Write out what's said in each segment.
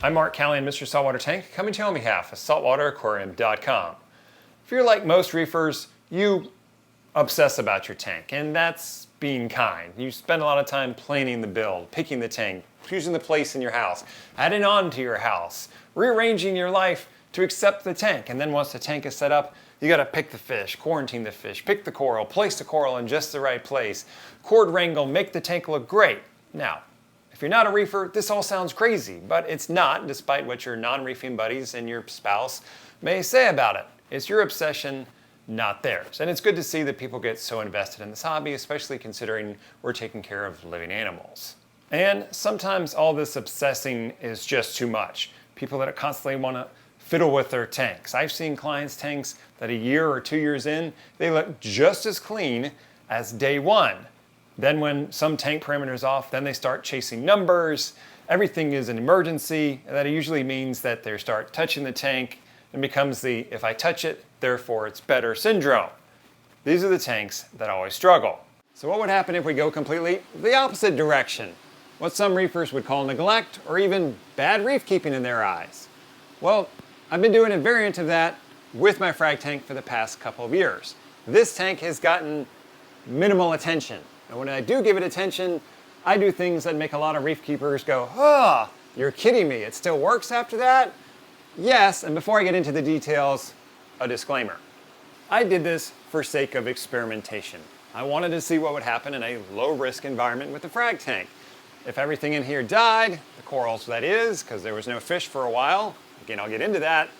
I'm Mark Callahan, Mr. Saltwater Tank, coming to you on behalf of SaltwaterAquarium.com. If you're like most reefers, you obsess about your tank, and that's being kind. You spend a lot of time planning the build, picking the tank, choosing the place in your house, adding on to your house, rearranging your life to accept the tank. And then once the tank is set up, you gotta pick the fish, quarantine the fish, pick the coral, place the coral in just the right place, cord wrangle, make the tank look great. Now, if you're not a reefer, this all sounds crazy, but it's not, despite what your non-reefing buddies and your spouse may say about it. It's your obsession, not theirs. And it's good to see that people get so invested in this hobby, especially considering we're taking care of living animals. And sometimes all this obsessing is just too much. People that constantly want to fiddle with their tanks. I've seen clients' tanks that a year or 2 years in, they look just as clean as day one. Then when some tank parameter is off, then they start chasing numbers. Everything is an emergency. And that usually means that they start touching the tank and becomes the if I touch it, therefore it's better syndrome. These are the tanks that always struggle. So what would happen if we go completely the opposite direction? What some reefers would call neglect or even bad reef keeping in their eyes. Well, I've been doing a variant of that with my frag tank for the past couple of years. This tank has gotten minimal attention. And when I do give it attention, I do things that make a lot of reef keepers go, oh, you're kidding me, it still works after that? Yes, and before I get into the details, a disclaimer. I did this for sake of experimentation. I wanted to see what would happen in a low-risk environment with the frag tank. If everything in here died, the corals that is, because there was no fish for a while, again, I'll get into that,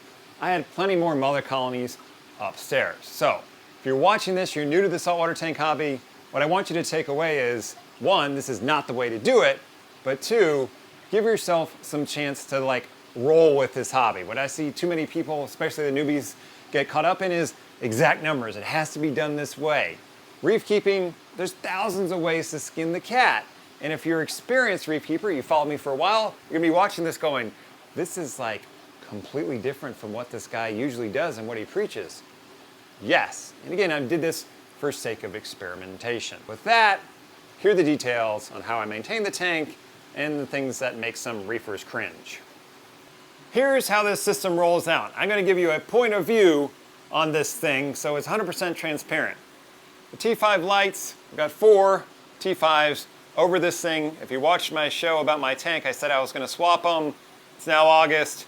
I had plenty more mother colonies upstairs. So, if you're watching this, you're new to the saltwater tank hobby, what I want you to take away is, one, this is not the way to do it, but two, give yourself some chance to roll with this hobby. What I see too many people, especially the newbies, get caught up in is exact numbers. It has to be done this way. Reef keeping, there's thousands of ways to skin the cat. And if you're an experienced reef keeper, you followed me for a while, you're gonna be watching this going, this is completely different from what this guy usually does and what he preaches. Yes, and again, I did this for sake of experimentation. With that, here are the details on how I maintain the tank and the things that make some reefers cringe. Here's how this system rolls out. I'm going to give you a point of view on this thing so it's 100% transparent. The T5 lights, I've got 4 T5s over this thing. If you watched my show about my tank, I said I was going to swap them. It's now August.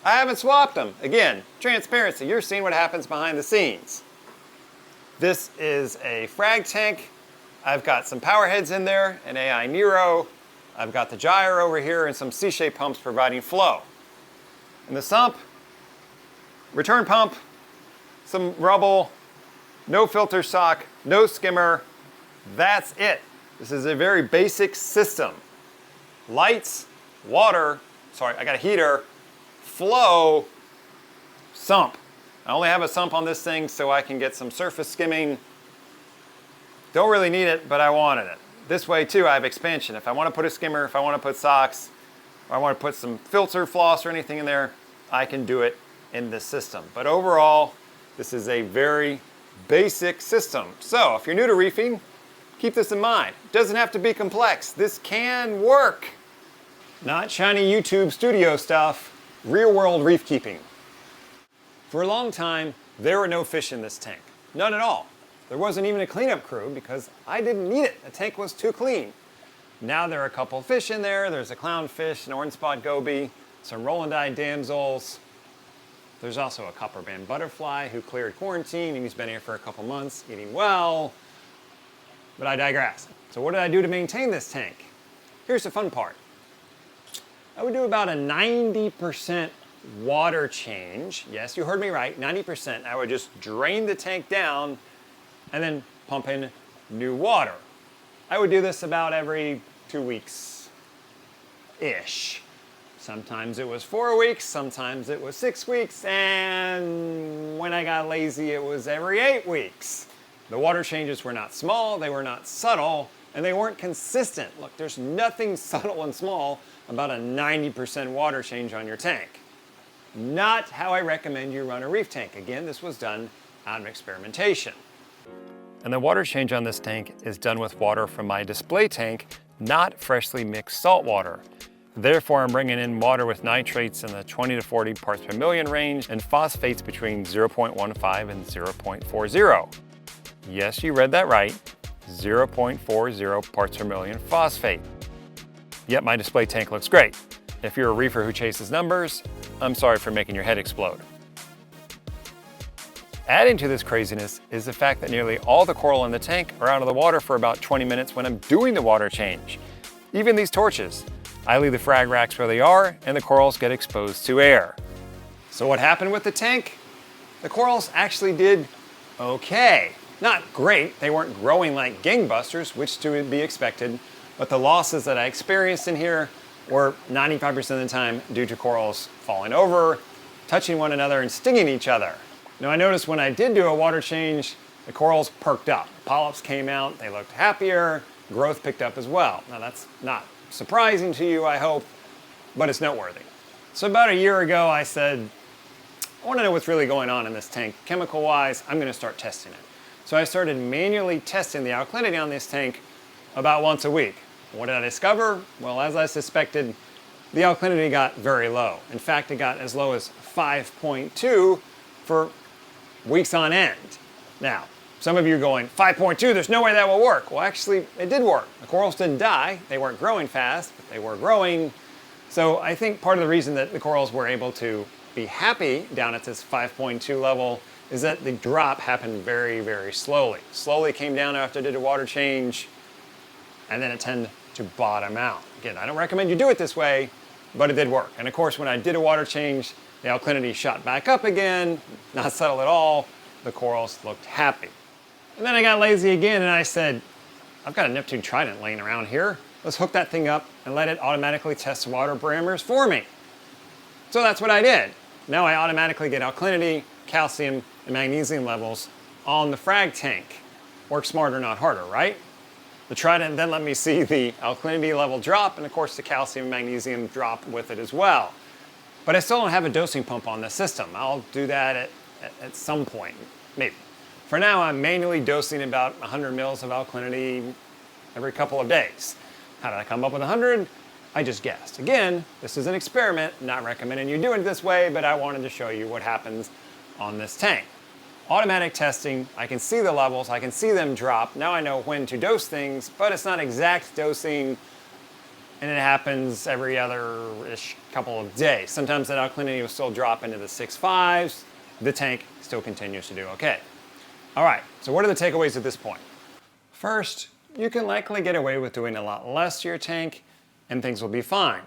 I haven't swapped them. Again, transparency. You're seeing what happens behind the scenes. This is a frag tank. I've got some power heads in there, an AI Nero. I've got the gyro over here and some C-shaped pumps providing flow. And the sump, return pump, some rubble, no filter sock, no skimmer. That's it. This is a very basic system. Lights, water, sorry, I got a heater, flow, sump. I only have a sump on this thing so I can get some surface skimming. Don't really need it, but I wanted it. This way too, I have expansion. If I want to put a skimmer, if I want to put socks, or I want to put some filter floss or anything in there, I can do it in this system. But overall, this is a very basic system. So if you're new to reefing, keep this in mind. It doesn't have to be complex. This can work. Not shiny YouTube studio stuff, real world reef keeping. For a long time, there were no fish in this tank. None at all. There wasn't even a cleanup crew because I didn't need it. The tank was too clean. Now there are a couple of fish in there. There's a clownfish, an orange spot goby, some Rolandii damsels. There's also a copper band butterfly who cleared quarantine and he's been here for a couple months eating well. But I digress. So what did I do to maintain this tank? Here's the fun part. I would do about a 90% water change. Yes, you heard me right, 90%. I would just drain the tank down and then pump in new water. I would do this about every 2 weeks-ish. Sometimes it was 4 weeks, sometimes it was 6 weeks, and when I got lazy, it was every 8 weeks. The water changes were not small, they were not subtle, and they weren't consistent. Look, there's nothing subtle and small about a 90% water change on your tank. Not how I recommend you run a reef tank. Again, this was done out of experimentation. And the water change on this tank is done with water from my display tank, not freshly mixed salt water. Therefore, I'm bringing in water with nitrates in the 20 to 40 parts per million range and phosphates between 0.15 and 0.40. Yes, you read that right, 0.40 parts per million phosphate. Yet my display tank looks great. If you're a reefer who chases numbers, I'm sorry for making your head explode. Adding to this craziness is the fact that nearly all the coral in the tank are out of the water for about 20 minutes when I'm doing the water change. Even these torches. I leave the frag racks where they are and the corals get exposed to air. So what happened with the tank? The corals actually did okay. Not great, they weren't growing like gangbusters, which to be expected, but the losses that I experienced in here were 95% of the time due to corals falling over, touching one another and stinging each other. Now I noticed when I did do a water change, the corals perked up. Polyps came out, they looked happier, growth picked up as well. Now that's not surprising to you, I hope, but it's noteworthy. So about a year ago, I said, I want to know what's really going on in this tank. Chemical-wise, I'm going to start testing it. So I started manually testing the alkalinity on this tank about once a week. What did I discover? Well, as I suspected, the alkalinity got very low. In fact, it got as low as 5.2 for weeks on end. Now, some of you are going, 5.2, there's no way that will work. Well, actually, it did work. The corals didn't die. They weren't growing fast, but they were growing. So I think part of the reason that the corals were able to be happy down at this 5.2 level is that the drop happened very, very slowly. Slowly came down after I did a water change, and then it tended to bottom out. Again, I don't recommend you do it this way, but it did work. And of course, when I did a water change, the alkalinity shot back up again, not subtle at all. The corals looked happy. And then I got lazy again and I said, I've got a Neptune Trident laying around here. Let's hook that thing up and let it automatically test the water parameters for me. So that's what I did. Now I automatically get alkalinity, calcium, and magnesium levels on the frag tank. Work smarter, not harder, right? The Trident then let me see the alkalinity level drop, and of course the calcium and magnesium drop with it as well. But I still don't have a dosing pump on the system. I'll do that at some point, maybe. For now, I'm manually dosing about 100 mils of alkalinity every couple of days. How did I come up with 100? I just guessed. Again, this is an experiment, not recommending you do it this way, but I wanted to show you what happens on this tank. Automatic testing, I can see the levels, I can see them drop. Now I know when to dose things, but it's not exact dosing, and it happens every other-ish couple of days. Sometimes that alkalinity will still drop into the 6.5s. The tank still continues to do okay. All right, so what are the takeaways at this point? First, you can likely get away with doing a lot less to your tank and things will be fine.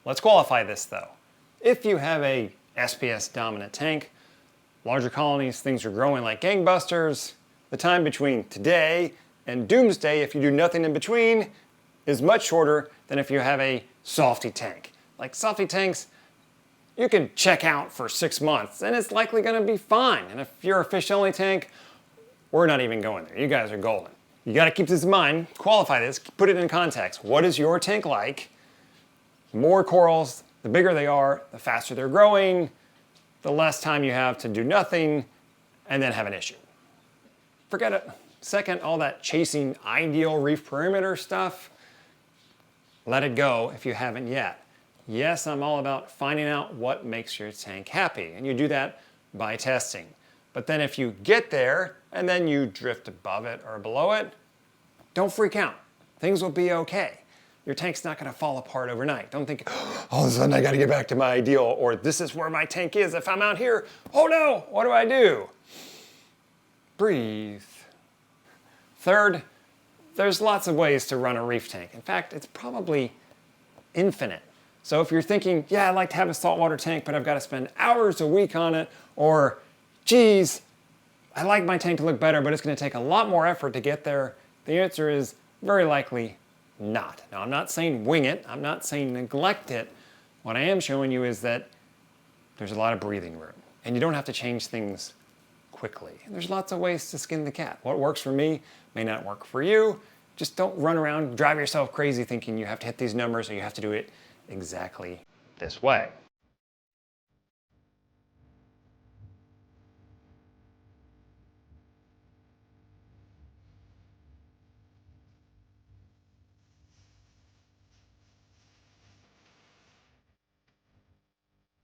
Let's qualify this though. If you have a SPS dominant tank, larger colonies, things are growing like gangbusters, the time between today and doomsday, if you do nothing in between, is much shorter than if you have a softy tank. Like softy tanks, you can check out for 6 months and it's likely gonna be fine. And if you're a fish only tank, we're not even going there. You guys are golden. You gotta keep this in mind, qualify this, put it in context. What is your tank like? The more corals, the bigger they are, the faster they're growing, the less time you have to do nothing and then have an issue. Forget it. Second, all that chasing ideal reef perimeter stuff, let it go if you haven't yet. Yes, I'm all about finding out what makes your tank happy, and you do that by testing. But then if you get there and then you drift above it or below it, don't freak out. Things will be okay. Your tank's not gonna fall apart overnight. Don't think, all of a sudden I gotta get back to my ideal, or this is where my tank is. If I'm out here, oh no, what do I do? Breathe. Third, there's lots of ways to run a reef tank. In fact, it's probably infinite. So if you're thinking, yeah, I'd like to have a saltwater tank, but I've got to spend hours a week on it, or geez, I like my tank to look better, but it's going to take a lot more effort to get there, the answer is very likely not. Now, I'm not saying wing it. I'm not saying neglect it. What I am showing you is that there's a lot of breathing room, and you don't have to change things quickly. And there's lots of ways to skin the cat. What works for me may not work for you. Just don't run around, drive yourself crazy thinking you have to hit these numbers or you have to do it exactly this way.